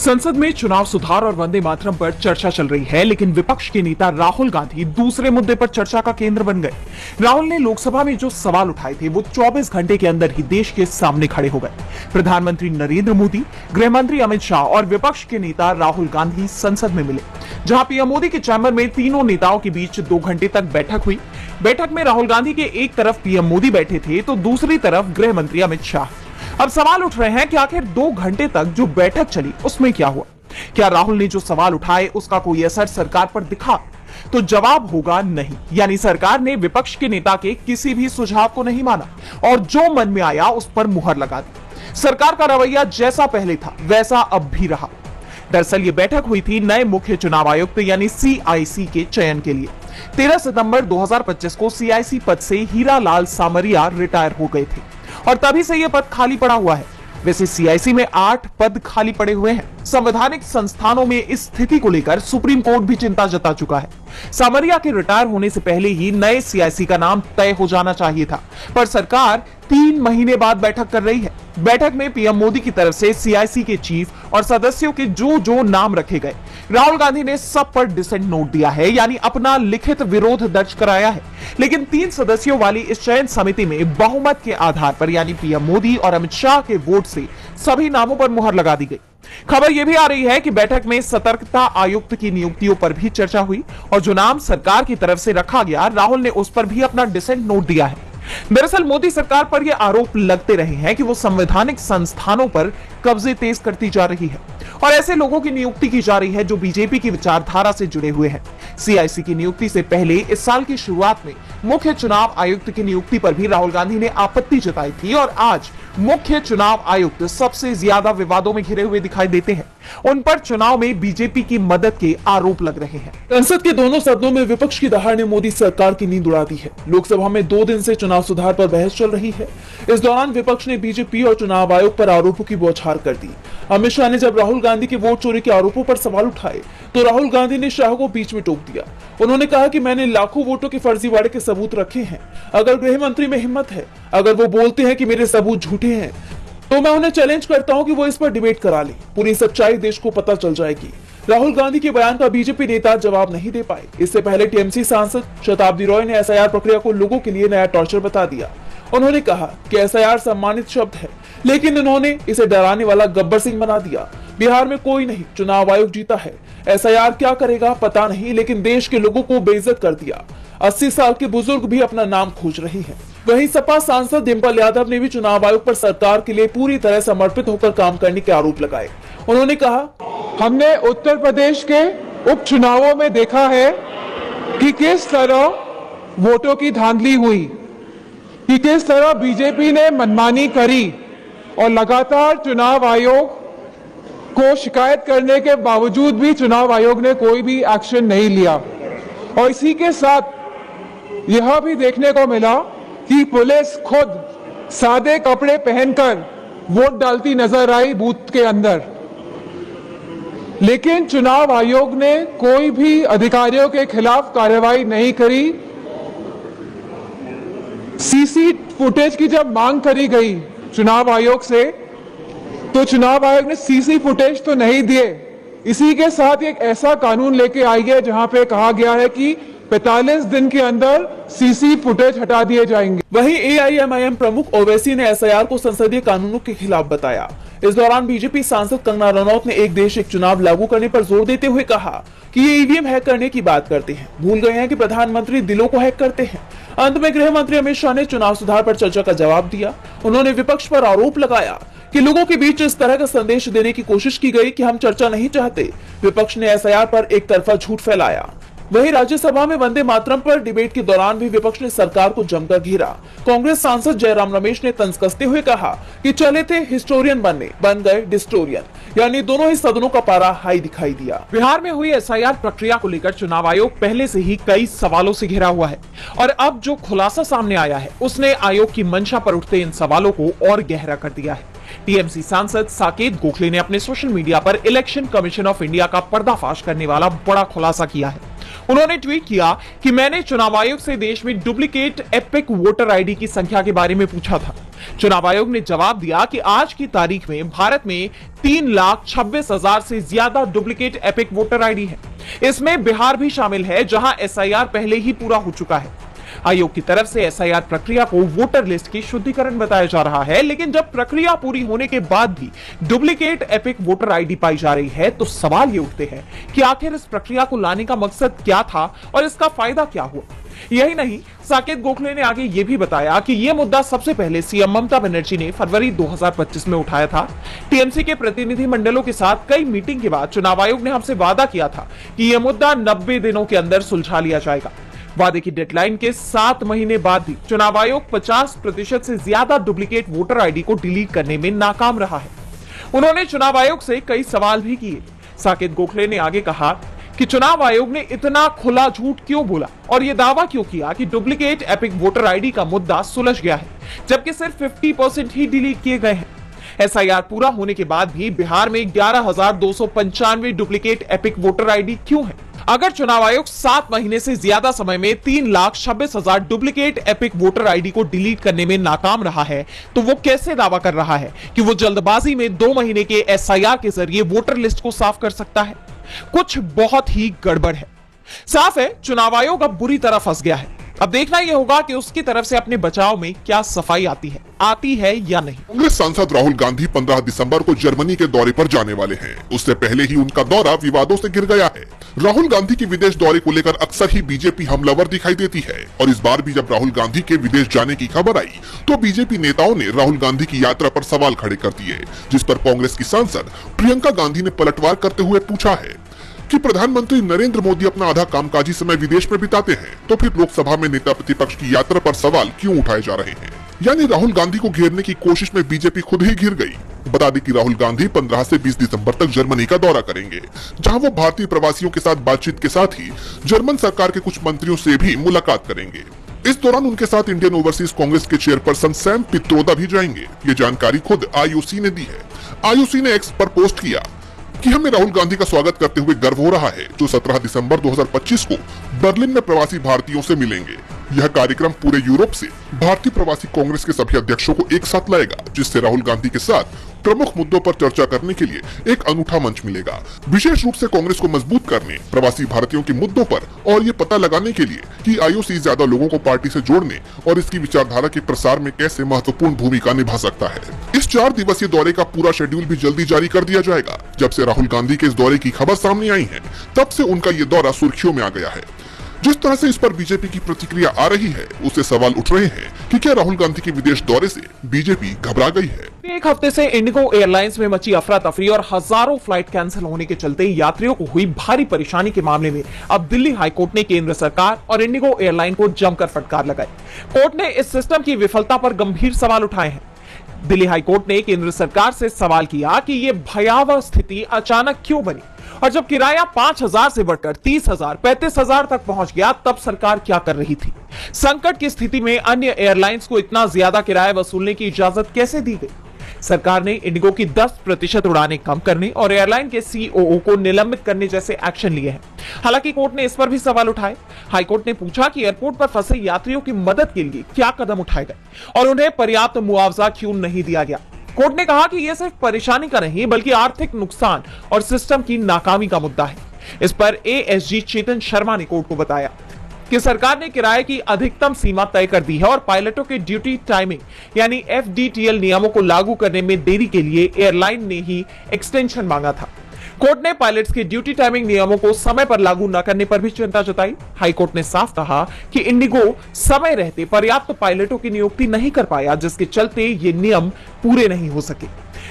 संसद में चुनाव सुधार और वंदे मातरम पर चर्चा चल रही है, लेकिन विपक्ष के नेता राहुल गांधी दूसरे मुद्दे पर चर्चा का केंद्र बन गए। राहुल ने लोकसभा में जो सवाल उठाए थे वो 24 घंटे के अंदर ही देश के सामने खड़े हो गए। प्रधानमंत्री नरेंद्र मोदी, गृह मंत्री अमित शाह और विपक्ष के नेता राहुल गांधी संसद में मिले, जहां पीएम मोदी के चैम्बर में तीनों नेताओं के बीच 2 घंटे तक बैठक हुई। बैठक में राहुल गांधी के एक तरफ पीएम मोदी बैठे थे तो दूसरी तरफ गृह मंत्री अमित शाह। अब सवाल उठ रहे हैं कि आखिर 2 घंटे तक जो बैठक चली उसमें क्या हुआ? क्या राहुल ने जो सवाल उठाए उसका कोई असर सरकार पर दिखा? तो जवाब होगा नहीं। यानी सरकार ने विपक्ष के नेता के किसी भी सुझाव को नहीं माना और जो मन में आया उस पर मुहर लगा दी। सरकार का रवैया जैसा पहले था वैसा अब भी रहा। दरअसल ये बैठक हुई थी नए मुख्य चुनाव आयुक्त यानी CIC के चयन के लिए। 13 सितंबर 2025 को CIC पद से हीरा लाल सामरिया रिटायर हो गए थे और तभी से यह पद खाली पड़ा हुआ है। वैसे CIC में 8 पद खाली पड़े हुए हैं। संवैधानिक संस्थानों में इस स्थिति को लेकर सुप्रीम कोर्ट भी चिंता जता चुका है। सामरिया के रिटायर होने से पहले ही नए CIC का नाम तय हो जाना चाहिए था, पर सरकार 3 महीने बाद बैठक कर रही है। बैठक में पीएम मोदी की तरफ से CIC के चीफ और सदस्यों के जो नाम रखे गए, राहुल गांधी ने सब पर डिसेंट नोट दिया है, यानी अपना लिखित विरोध दर्ज कराया है। लेकिन 3 सदस्यों वाली इस चयन समिति में बहुमत के आधार पर यानी पीएम मोदी और अमित शाह के वोट से सभी नामों पर मुहर लगा दी गई। खबर यह भी आ रही है कि बैठक में सतर्कता आयुक्त की नियुक्तियों पर भी चर्चा हुई और जो नाम सरकार की तरफ से रखा गया, राहुल ने उस पर भी अपना डिसेंट नोट दिया है। दरअसल मोदी सरकार पर यह आरोप लगते रहे हैं कि वो संवैधानिक संस्थानों पर कब्जे तेज करती जा रही है और ऐसे लोगों की नियुक्ति की जा रही है जो बीजेपी की विचारधारा से जुड़े हुए हैं। CIC की नियुक्ति से पहले इस साल की शुरुआत में मुख्य चुनाव आयुक्त की नियुक्ति पर भी राहुल गांधी ने आपत्ति जताई थी और आज मुख्य चुनाव आयुक्त सबसे ज्यादा विवादों में घिरे हुए दिखाई देते हैं। उन पर चुनाव में बीजेपी की मदद के आरोप लग रहे हैं। संसद के दोनों सदनों में विपक्ष की दहाड़ ने मोदी सरकार की नींद उड़ा दी है। लोकसभा में 2 दिन से चुनाव सुधार पर बहस चल रही है। इस दौरान विपक्ष ने बीजेपी और चुनाव आयोग पर आरोपों की बौछार कर दी। अमित शाह ने जब राहुल गांधी के वोट चोरी के आरोपों पर सवाल उठाए तो राहुल गांधी ने शाह को बीच में टोक दिया। उन्होंने कहा कि मैंने लाखों वोटों के फर्जीवाड़े के सबूत रखे हैं। अगर गृह मंत्री में हिम्मत है, अगर वो बोलते हैं कि मेरे सबूत झूठे हैं, तो मैं उन्हें चैलेंज करता हूं कि वो इस पर डिबेट करा ले। पूरी सच्चाई देश को पता चल जाएगी। राहुल गांधी के बयान का बीजेपी नेता जवाब नहीं दे पाए। इससे पहले TMC सांसद शताब्दी रॉय ने SIR प्रक्रिया को लोगों के लिए नया टॉर्चर बता दिया। उन्होंने कहा कि SIR सम्मानित शब्द है, लेकिन उन्होंने इसे डराने वाला गब्बर सिंह बना दिया। बिहार में कोई नहीं, चुनाव आयोग जीता है। SIR क्या करेगा पता नहीं, लेकिन देश के लोगों को बेइज्जत कर दिया। 80 साल के बुजुर्ग भी अपना नाम खोज रहे हैं। वहीं सपा सांसद डिंपल यादव ने भी चुनाव आयोग पर सरकार के लिए पूरी तरह समर्पित होकर काम करने के आरोप लगाए। उन्होंने कहा, हमने उत्तर प्रदेश के उपचुनावों में देखा है कि किस तरह वोटों की धांधली हुई, कि किस तरह बीजेपी ने मनमानी करी और लगातार चुनाव आयोग को शिकायत करने के बावजूद भी चुनाव आयोग ने कोई भी एक्शन नहीं लिया। और इसी के साथ यह भी देखने को मिला कि पुलिस खुद सादे कपड़े पहनकर वोट डालती नजर आई बूथ के अंदर, लेकिन चुनाव आयोग ने कोई भी अधिकारियों के खिलाफ कार्रवाई नहीं करी। CC फुटेज की जब मांग करी गई चुनाव आयोग से, तो चुनाव आयोग ने CC फुटेज तो नहीं दिए। इसी के साथ एक ऐसा कानून लेके आई है जहां पे कहा गया है कि 45 दिन के अंदर CC फुटेज हटा दिए जाएंगे। वहीं AIMIM प्रमुख ओवैसी ने SIR को संसदीय कानूनों के खिलाफ बताया। इस दौरान बीजेपी सांसद कंगना रनौत ने एक देश एक चुनाव लागू करने पर जोर देते हुए कहा कि ये EVM हैक करने की बात करते हैं, भूल गए हैं कि प्रधानमंत्री दिलों को हैक करते हैं। अंत में गृह मंत्री अमित शाह ने चुनाव सुधार पर चर्चा का जवाब दिया। उन्होंने विपक्ष पर आरोप लगाया कि लोगों के बीच इस तरह का संदेश देने की कोशिश की गई कि हम चर्चा नहीं चाहते। विपक्ष ने SIR पर एक तरफा झूठ फैलाया। वहीं राज्यसभा में वंदे मातरम पर डिबेट के दौरान भी विपक्ष ने सरकार को जमकर घेरा। कांग्रेस सांसद जयराम रमेश ने तंज कसते हुए कहा कि चले थे हिस्टोरियन बनने, बन गए डिस्टोरियन, यानी दोनों ही सदनों का पारा हाई दिखाई दिया। बिहार में हुई SIR प्रक्रिया को लेकर चुनाव आयोग पहले से ही कई सवालों से घिरा हुआ है और अब जो खुलासा सामने आया है उसने आयोग की मंशा पर उठते इन सवालों को और गहरा कर दिया है। TMC सांसद साकेत गोखले ने अपने सोशल मीडिया पर इलेक्शन कमीशन ऑफ इंडिया का पर्दाफाश करने वाला बड़ा खुलासा किया है। उन्होंने ट्वीट किया कि मैंने चुनाव आयोग से देश में डुप्लीकेट एपिक वोटर आईडी की संख्या के बारे में पूछा था। चुनाव आयोग ने जवाब दिया कि आज की तारीख में भारत में 3,26,000 से ज्यादा डुप्लीकेट एपिक वोटर आईडी है। इसमें बिहार भी शामिल है, जहां एसआईआर पहले ही पूरा हो चुका है। आयोग की तरफ से एसआईआर प्रक्रिया को वोटर लिस्ट की शुद्धिकरण बताया जा रहा है, लेकिन जब प्रक्रिया पूरी होने के बाद भी डुप्लीकेट एपिक वोटर आईडी पाई जा रही है तो सवाल ये उठते हैं कि आखिर इस प्रक्रिया को लाने का मकसद क्या था और इसका फायदा क्या हुआ। यही नहीं, साकेत गोखले ने आगे यह भी बताया कि यह मुद्दा सबसे पहले सीएम ममता बनर्जी ने फरवरी 2025 में उठाया था। टीएमसी के प्रतिनिधि मंडलों के साथ कई मीटिंग के बाद चुनाव आयोग ने हमसे वादा किया था कि यह मुद्दा 90 दिनों के अंदर सुलझा लिया जाएगा। वादे की डेडलाइन के 7 महीने बाद भी चुनाव आयोग 50% से ज्यादा डुप्लीकेट वोटर आईडी को डिलीट करने में नाकाम रहा है। उन्होंने चुनाव आयोग से कई सवाल भी किए। साकेत गोखले ने आगे कहा कि चुनाव आयोग ने इतना खुला झूठ क्यों बोला और यह दावा क्यों किया कि डुप्लीकेट एपिक वोटर आईडी का मुद्दा सुलझ गया है, जबकि सिर्फ 50% ही डिलीट किए गए हैं। एसआईआर पूरा होने के बाद भी बिहार में 11,295 डुप्लीकेट एपिक वोटर आईडी क्यों है? अगर चुनाव आयोग 7 महीने से ज्यादा समय में 3,26,000 डुप्लीकेट एपिक वोटर आईडी को डिलीट करने में नाकाम रहा है, तो वो कैसे दावा कर रहा है कि वो जल्दबाजी में 2 महीने के एसआईआर के जरिए वोटर लिस्ट को साफ कर सकता है? कुछ बहुत ही गड़बड़ है। साफ है, चुनाव आयोग अब बुरी तरह फंस गया है। अब देखना यह होगा कि उसकी तरफ से अपने बचाव में क्या सफाई आती है या नहीं। कांग्रेस सांसद राहुल गांधी 15 दिसंबर को जर्मनी के दौरे पर जाने वाले हैं। उससे पहले ही उनका दौरा विवादों से घिर गया है। राहुल गांधी की विदेश दौरे को लेकर अक्सर ही बीजेपी हमलावर दिखाई देती है और इस बार भी जब राहुल गांधी के विदेश जाने की खबर आई तो बीजेपी नेताओं ने राहुल गांधी की यात्रा पर सवाल खड़े कर दिए, जिस पर कांग्रेस की सांसद प्रियंका गांधी ने पलटवार करते हुए पूछा है कि प्रधानमंत्री नरेंद्र मोदी अपना आधा कामकाजी समय विदेश में बिताते हैं, तो फिर लोकसभा में नेता प्रतिपक्ष की यात्रा पर सवाल क्यों उठाए जा रहे हैं? यानी राहुल गांधी को घेरने की कोशिश में बीजेपी खुद ही घिर गई। बता दें कि राहुल गांधी 15 से 20 दिसंबर तक जर्मनी का दौरा करेंगे, जहां वो भारतीय प्रवासियों के साथ बातचीत के साथ ही जर्मन सरकार के कुछ मंत्रियों से भी मुलाकात करेंगे। इस दौरान उनके साथ इंडियन ओवरसीज कांग्रेस के चेयरपर्सन सैम पित्रोदा भी जाएंगे। ये जानकारी खुद आईओसी ने दी है। आईओसी ने एक्स पर पोस्ट किया कि हमें राहुल गांधी का स्वागत करते हुए गर्व हो रहा है, जो 17 दिसंबर 2025 को बर्लिन में प्रवासी भारतीयों से मिलेंगे। यह कार्यक्रम पूरे यूरोप से भारतीय प्रवासी कांग्रेस के सभी अध्यक्षों को एक साथ लाएगा, जिससे राहुल गांधी के साथ प्रमुख मुद्दों पर चर्चा करने के लिए एक अनूठा मंच मिलेगा। विशेष रूप से कांग्रेस को मजबूत करने, प्रवासी भारतीयों के मुद्दों पर और ये पता लगाने के लिए कि आईओसी ज्यादा लोगों को पार्टी से जोड़ने और इसकी विचारधारा के प्रसार में कैसे महत्वपूर्ण भूमिका निभा सकता है। इस 4 दिवसीय दौरे का पूरा शेड्यूल भी जल्दी जारी कर दिया जाएगा। जब से राहुल गांधी के इस दौरे की खबर सामने आई है, तब से उनका ये दौरा सुर्खियों में आ गया है। जिस तरह से इस पर बीजेपी की प्रतिक्रिया आ रही है, उससे सवाल उठ रहे हैं कि क्या राहुल गांधी के विदेश दौरे से बीजेपी घबरा गई है? एक हफ्ते से इंडिगो एयरलाइंस में मची अफरा तफरी और हजारों फ्लाइट कैंसिल होने के चलते यात्रियों को हुई भारी परेशानी के मामले में अब दिल्ली हाईकोर्ट ने केंद्र सरकार और इंडिगो एयरलाइन को जमकर फटकार लगाई। कोर्ट ने इस सिस्टम की विफलता पर गंभीर सवाल उठाए हैं। दिल्ली हाईकोर्ट ने केंद्र सरकार से सवाल किया कि यह भयावह स्थिति अचानक क्यों बनी और जब किराया 5,000 से बढ़कर 30,000, 35,000 तक पहुंच गया, तब सरकार क्या कर रही थी? संकट की स्थिति में अन्य एयरलाइंस को इतना ज्यादा किराया वसूलने की इजाजत कैसे दी गई? सरकार ने इंडिगो की 10% उड़ानें कम करने और एयरलाइन के सीओओ को निलंबित करने जैसे एक्शन लिए हैं। हालांकि कोर्ट ने इस पर भी सवाल उठाए। हाईकोर्ट ने पूछा कि एयरपोर्ट पर फंसे यात्रियों की मदद के लिए क्या कदम उठाए गए और उन्हें पर्याप्त मुआवजा क्यों नहीं दिया गया। कोर्ट ने कहा कि यह सिर्फ परेशानी का नहीं बल्कि आर्थिक नुकसान और सिस्टम की नाकामी का मुद्दा है। इस पर एएसजी चेतन शर्मा ने कोर्ट को बताया कि सरकार ने किराए की अधिकतम सीमा तय कर दी है और पायलटों के ड्यूटी टाइमिंग यानी एफडीटीएल नियमों को लागू करने में देरी के लिए एयरलाइन ने ही एक्सटेंशन मांगा था। कोर्ट ने पायलट्स के ड्यूटी टाइमिंग नियमों को समय पर लागू न करने पर भी चिंता जताई। हाईकोर्ट ने साफ कहा कि इंडिगो समय रहते पर्याप्त पायलटों की नियुक्ति नहीं कर पाया, जिसके चलते ये नियम पूरे नहीं हो सके।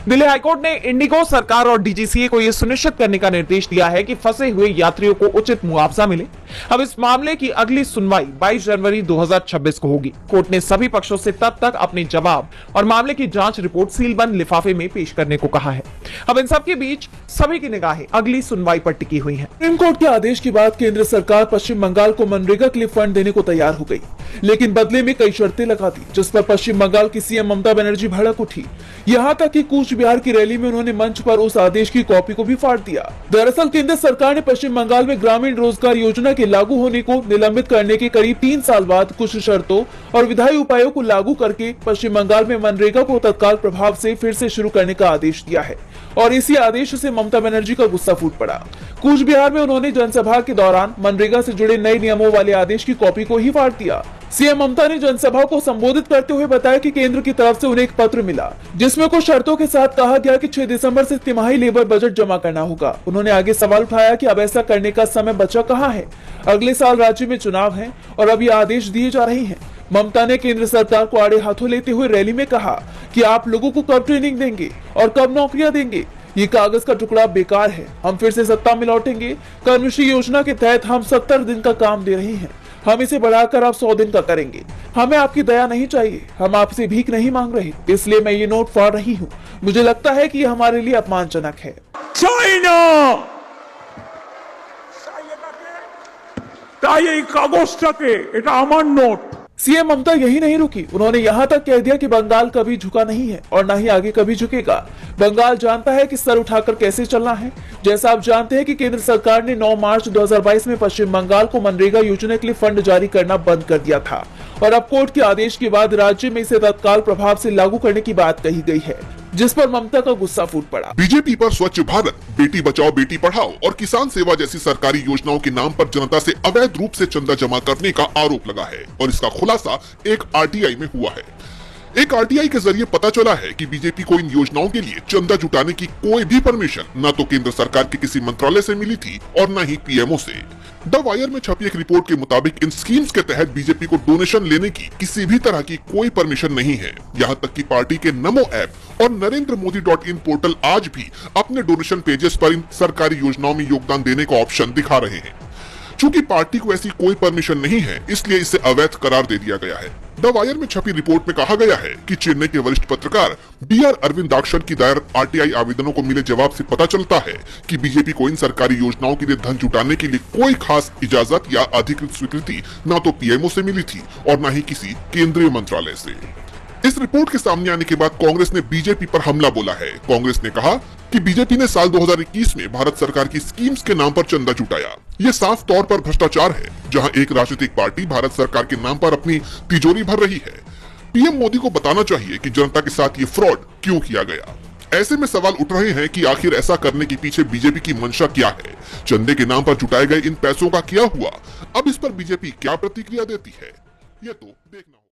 दिल्ली हाईकोर्ट ने इंडिगो सरकार और डीजीसीए को यह सुनिश्चित करने का निर्देश दिया है कि फंसे हुए यात्रियों को उचित मुआवजा मिले। अब इस मामले की अगली सुनवाई 22 जनवरी 2026 को होगी। कोर्ट ने सभी पक्षों से तब तक अपने जवाब और मामले की जांच रिपोर्ट सीलबंद लिफाफे में पेश करने को कहा है। अब इन सब के बीच सभी की निगाहें अगली सुनवाई पर टिकी हुई हैं। सुप्रीम कोर्ट के आदेश के बाद केंद्र सरकार पश्चिम बंगाल को मनरेगा के लिए फंड देने को तैयार हो गई, लेकिन बदले में कई शर्तें लगा दी, जिस पर पश्चिम बंगाल की सीएम ममता बनर्जी भड़क उठी। यहाँ तक कि कूच बिहार की रैली में उन्होंने मंच पर उस आदेश की कॉपी को भी फाड़ दिया। दरअसल केंद्र सरकार ने पश्चिम बंगाल में ग्रामीण रोजगार योजना के के लागू होने को निलंबित करने के करीब 3 साल बाद कुछ शर्तों और विधायी उपायों को लागू करके पश्चिम बंगाल में मनरेगा को तत्काल प्रभाव से फिर से शुरू करने का आदेश दिया है और इसी आदेश से ममता बनर्जी का गुस्सा फूट पड़ा। कूच बिहार में उन्होंने जनसभा के दौरान मनरेगा से जुड़े नए नियमों वाले आदेश की कॉपी को ही फाड़ दिया। सीएम ममता ने जनसभा को संबोधित करते हुए बताया कि केंद्र की तरफ से उन्हें एक पत्र मिला जिसमें कुछ शर्तों के साथ कहा गया कि 6 दिसंबर से तिमाही लेबर बजट जमा करना होगा। उन्होंने आगे सवाल उठाया कि अब ऐसा करने का समय बचा कहाँ है, अगले साल राज्य में चुनाव है और अब ये आदेश दिए जा रहे हैं। ममता ने केंद्र सरकार को आड़े हाथों लेते हुए रैली में कहा कि आप लोगों को कब ट्रेनिंग देंगे और कब नौकरियां देंगे, ये कागज का टुकड़ा बेकार है, हम फिर से सत्ता में लौटेंगे। कर्मश्री योजना के तहत हम 70 दिन का काम दे रहे हैं, हम इसे बढ़ाकर आप 100 दिन का करेंगे। हमें आपकी दया नहीं चाहिए, हम आपसे भीख नहीं मांग रहे, इसलिए मैं ये नोट फाड़ रही हूँ। मुझे लगता है कि ये हमारे लिए अपमानजनक है। চাইনা তাই এই কাগজটাকে এটা আমার নোট। सीएम ममता यही नहीं रुकी, उन्होंने यहाँ तक कह दिया कि बंगाल कभी झुका नहीं है और न ही आगे कभी झुकेगा। बंगाल जानता है कि सर उठाकर कैसे चलना है। जैसा आप जानते हैं कि केंद्र सरकार ने 9 मार्च 2022 में पश्चिम बंगाल को मनरेगा योजना के लिए फंड जारी करना बंद कर दिया था और अब कोर्ट के आदेश के बाद राज्य में इसे तत्काल प्रभाव से लागू करने की बात कही गई है, जिस पर ममता का गुस्सा फूट पड़ा। बीजेपी पर स्वच्छ भारत, बेटी बचाओ बेटी पढ़ाओ और किसान सेवा जैसी सरकारी योजनाओं के नाम पर जनता से अवैध रूप से चंदा जमा करने का आरोप लगा है और इसका खुलासा एक आरटीआई में हुआ है। एक आरटीआई के जरिए पता चला है कि बीजेपी को इन योजनाओं के लिए चंदा जुटाने की कोई भी परमिशन न तो केंद्र सरकार के किसी मंत्रालय से मिली थी और न ही पीएमओ से। द वायर में छपी एक रिपोर्ट के मुताबिक इन स्कीम्स के तहत बीजेपी को डोनेशन लेने की किसी भी तरह की कोई परमिशन नहीं है। यहाँ तक कि पार्टी के नमो ऐप और NarendraModi.in पोर्टल आज भी अपने डोनेशन पेजेस पर इन सरकारी योजनाओं में योगदान देने का ऑप्शन दिखा रहे हैं। चूंकि पार्टी को ऐसी कोई परमिशन नहीं है, इसलिए इसे अवैध करार दे दिया गया है। द वायर में छपी रिपोर्ट में कहा गया है कि चेन्नई के वरिष्ठ पत्रकार DR अरविंदाक्षन की दायर आरटीआई आवेदनों को मिले जवाब से पता चलता है कि बीजेपी को इन सरकारी योजनाओं के लिए धन जुटाने के लिए कोई खास इजाजत या अधिकृत स्वीकृति न तो पीएमओ से मिली थी और न ही किसी केंद्रीय मंत्रालय से। इस रिपोर्ट के सामने आने के बाद कांग्रेस ने बीजेपी पर हमला बोला है। कांग्रेस ने कहा कि बीजेपी ने साल 2021 में भारत सरकार की स्कीम्स के नाम पर चंदा जुटाया। ये साफ तौर पर भ्रष्टाचार है, जहां एक राजनीतिक पार्टी भारत सरकार के नाम पर अपनी तिजोरी भर रही है। पीएम मोदी को बताना चाहिए कि जनता के साथ ये फ्रॉड क्यों किया गया। ऐसे में सवाल उठ रहे हैं कि आखिर ऐसा करने के पीछे बीजेपी की मंशा क्या है। चंदे के नाम पर जुटाए गए इन पैसों का क्या हुआ, अब इस पर बीजेपी क्या प्रतिक्रिया देती है, ये तो देखना।